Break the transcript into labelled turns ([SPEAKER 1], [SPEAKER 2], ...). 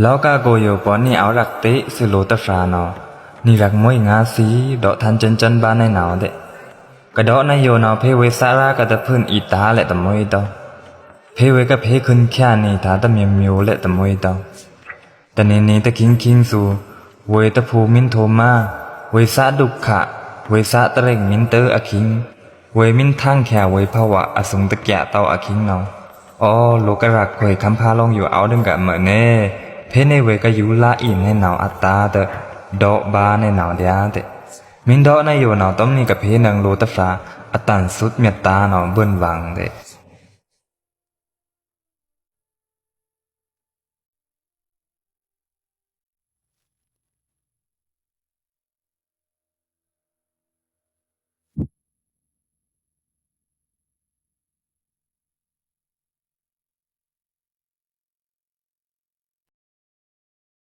[SPEAKER 1] lão ca cô yêu bỏ ni áo rạc tế sự lô tập ra nó ni rạc môi ngã xí đọ than chân chân ba này nào đấy cái đó này yêu nào phê với xa ra cả tập phương ý tá lại tầm môi đâu phê với cái phê khuyên kia này thả tập miêu miêu lại tầm môi đâuแต่เนเนตะคิงคิงสูเวตะภูมินโทมาเวสะดุขะเวสะตะเร่งมินเตออะคิงเวมินทั้งแค่เวภาวะอสุงตะแกะเตาอะคิงเนาอ๋อโลกรักคอยคำพาลองอยู่เอาดึงกะเหมือนเน่เพในเวก็อยู่ละอินให้หนาวอัตตาเตดอกบาในหนาวเดียเตมินดอกในอยู่หนาวต้มนี่กับเพนังโลตะฟ้าอตันสุดเมตตาหนาวเบิ่นวังเต